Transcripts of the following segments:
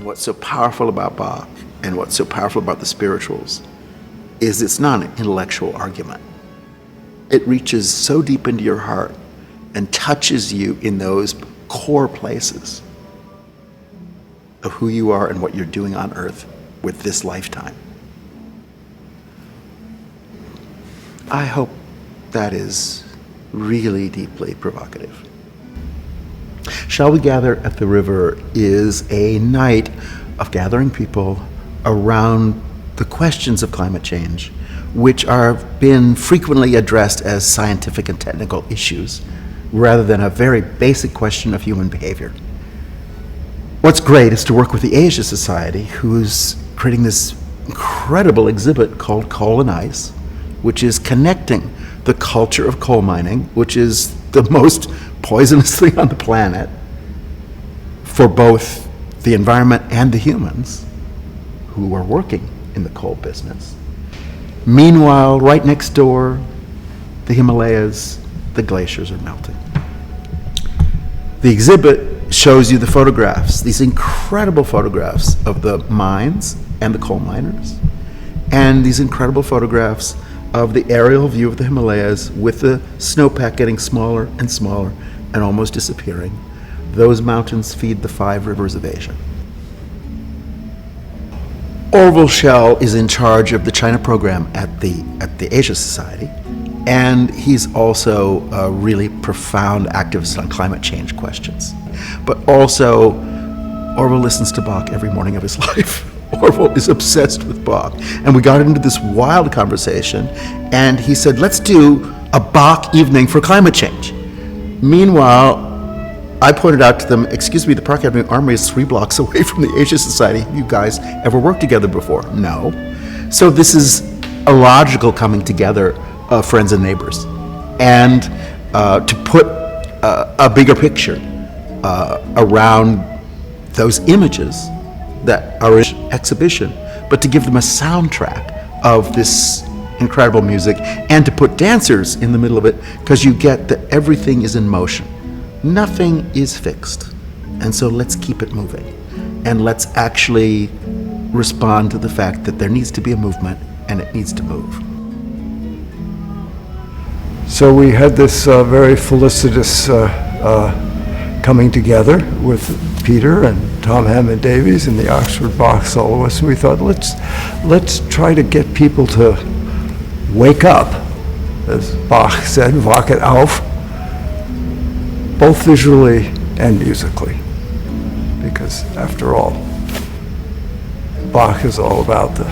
And what's so powerful about Bach and what's so powerful about the spirituals is it's not an intellectual argument. It reaches so deep into your heart and touches you in those core places of who you are and what you're doing on earth with this lifetime. I hope that is really deeply provocative. Shall We Gather at the River is a night of gathering people around the questions of climate change, which are been frequently addressed as scientific and technical issues, rather than a very basic question of human behavior. What's great is to work with the Asia Society, who's creating this incredible exhibit called Coal and Ice, which is connecting the culture of coal mining, which is the most poisonous thing on the planet for both the environment and the humans who are working in the coal business. Meanwhile, right next door, the Himalayas, the glaciers are melting. The exhibit shows you the photographs, these incredible photographs of the mines and the coal miners, and these incredible photographs of the aerial view of the Himalayas with the snowpack getting smaller and smaller and almost disappearing. Those mountains feed the 5 rivers of Asia. Orville Schell is in charge of the China program at the Asia Society, and he's also a really profound activist on climate change questions. But also, Orville listens to Bach every morning of his life. Orville is obsessed with Bach. And we got into this wild conversation, and he said, let's do a Bach evening for climate change. Meanwhile, I pointed out to them, excuse me, the Park Avenue Armory is 3 blocks away from the Asia Society. Have you guys ever worked together before? No. So this is a logical coming together of friends and neighbors. And to put a bigger picture around those images that are in exhibition, but to give them a soundtrack of this incredible music and to put dancers in the middle of it, because you get that everything is in motion. Nothing is fixed. And so let's keep it moving. And let's actually respond to the fact that there needs to be a movement and it needs to move. So we had this very felicitous coming together with Peter and Tom Hammond Davies and the Oxford Bach soloists, and we thought, let's try to get people to wake up, as Bach said, wache auf, both visually and musically, because after all, Bach is all about the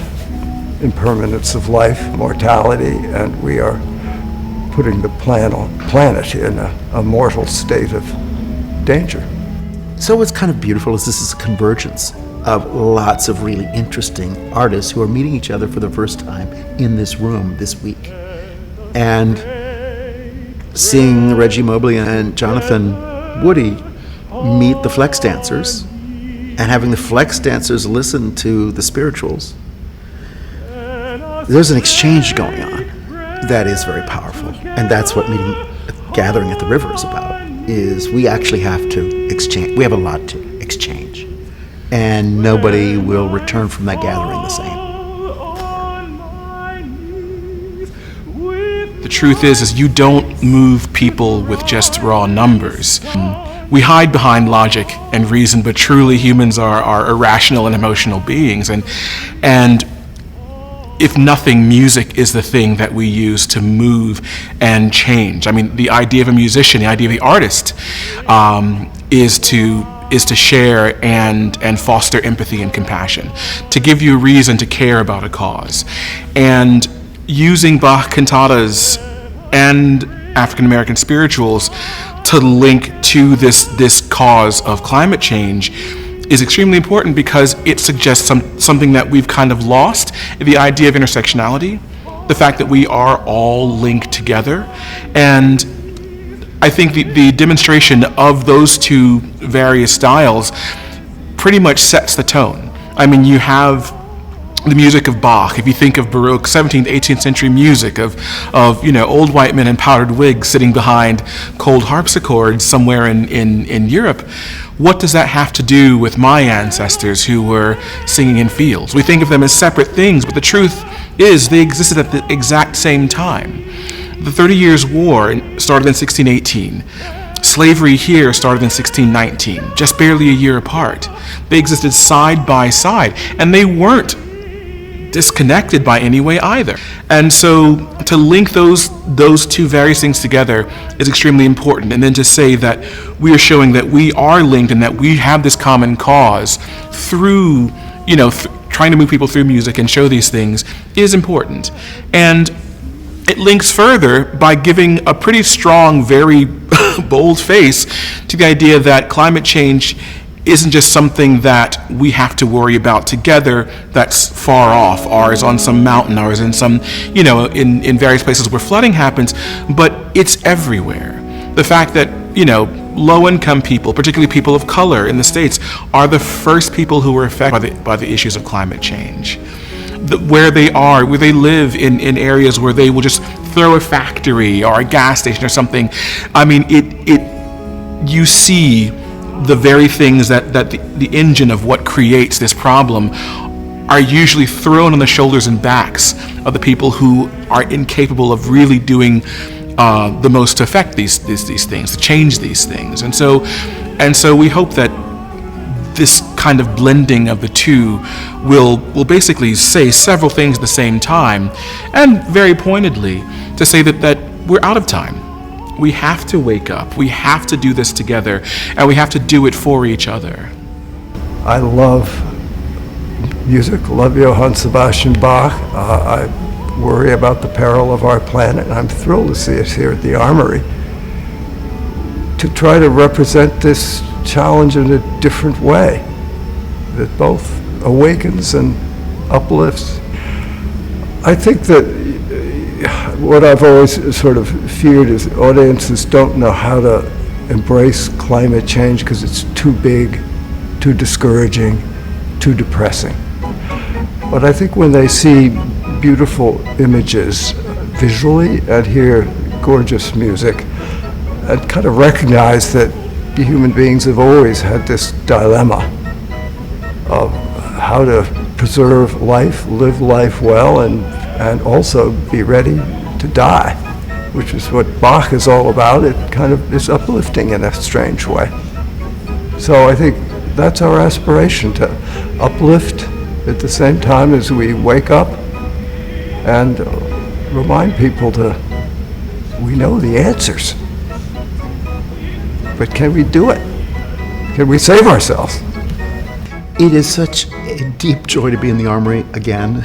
impermanence of life, mortality, and we are putting the planet in a mortal state of danger. So what's kind of beautiful is this is a convergence of lots of really interesting artists who are meeting each other for the first time in this room this week. And seeing Reggie Mobley and Jonathan Woody meet the flex dancers and having the flex dancers listen to the spirituals, there's an exchange going on that is very powerful. And that's what gathering at the river is about, is we actually have to exchange. We have a lot to exchange. And nobody will return from that gathering the same. The truth is you don't move people with just raw numbers. We hide behind logic and reason, but truly humans are irrational and emotional beings. And if nothing, music is the thing that we use to move and change. I mean, the idea of a musician, the idea of the artist, is to share and foster empathy and compassion, to give you a reason to care about a cause. And using Bach cantatas and African American spirituals to link to this cause of climate change is extremely important, because it suggests something that we've kind of lost, the idea of intersectionality, the fact that we are all linked together. And I think the demonstration of those two various styles pretty much sets the tone. I mean, you have the music of Bach, if you think of Baroque 17th, 18th century music of old white men in powdered wigs sitting behind cold harpsichords somewhere in Europe, what does that have to do with my ancestors who were singing in fields? We think of them as separate things, but the truth is they existed at the exact same time. The 30 Years' War started in 1618. Slavery here started in 1619, just barely a year apart. They existed side by side, and they weren't disconnected by any way either. And so to link those two various things together is extremely important. And then to say that we are showing that we are linked and that we have this common cause through, trying to move people through music and show these things is important. And it links further by giving a pretty strong, very bold face to the idea that climate change isn't just something that we have to worry about together that's far off, or is on some mountain, or is in some, in various places where flooding happens, but it's everywhere. The fact that, low-income people, particularly people of color in the States, are the first people who were affected by the issues of climate change. Where they live in areas where they will just throw a factory or a gas station or something. I mean, you see the very things that the engine of what creates this problem are usually thrown on the shoulders and backs of the people who are incapable of really doing the most to affect these things, to change these things. And so we hope that this kind of blending of the two will basically say several things at the same time, and very pointedly to say that we're out of time. We have to wake up. We have to do this together, and we have to do it for each other. I love music, love Johann Sebastian Bach. I worry about the peril of our planet, and I'm thrilled to see us here at the Armory to try to represent this challenge in a different way that both awakens and uplifts. I think that what I've always sort of feared is audiences don't know how to embrace climate change because it's too big, too discouraging, too depressing. But I think when they see beautiful images visually and hear gorgeous music and kind of recognize that human beings have always had this dilemma of how to preserve life, live life well, and also be ready to die, which is what Bach is all about. It kind of is uplifting in a strange way. So I think that's our aspiration, to uplift at the same time as we wake up and remind people we know the answers. But can we do it? Can we save ourselves? It is such a deep joy to be in the Armory again,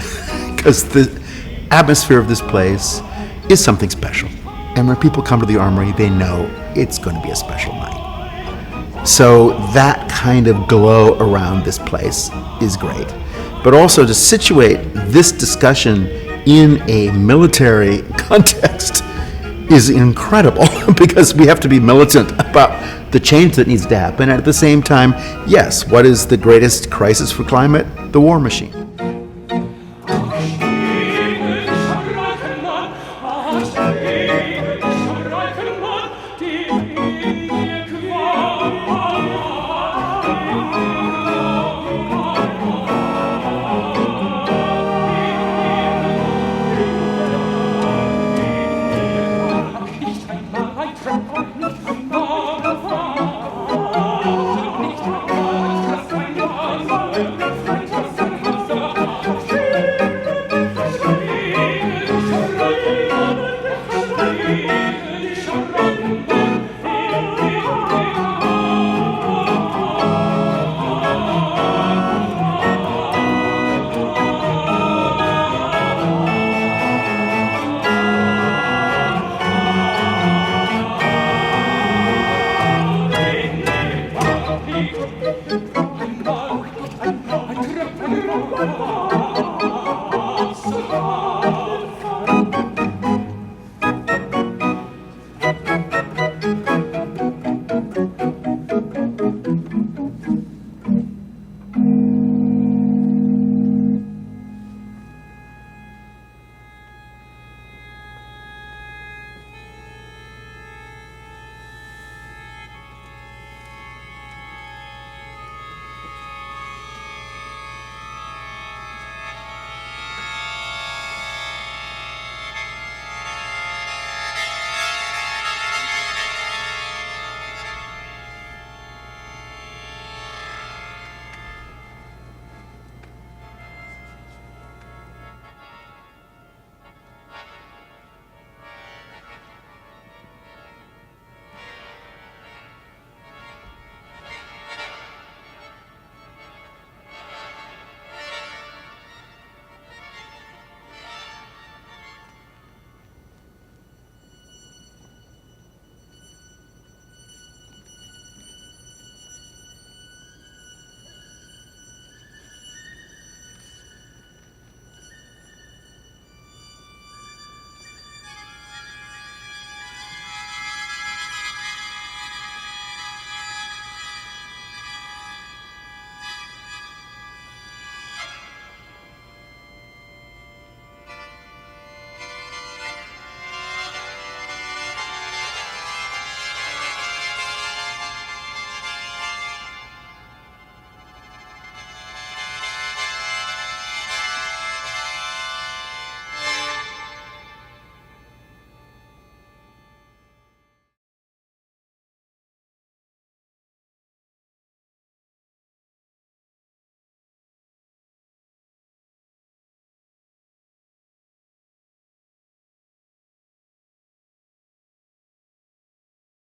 because the atmosphere of this place is something special. And when people come to the Armory, they know it's going to be a special night. So that kind of glow around this place is great. But also to situate this discussion in a military context is incredible, because we have to be militant about the change that needs to happen. And at the same time, yes, what is the greatest crisis for climate? The war machine.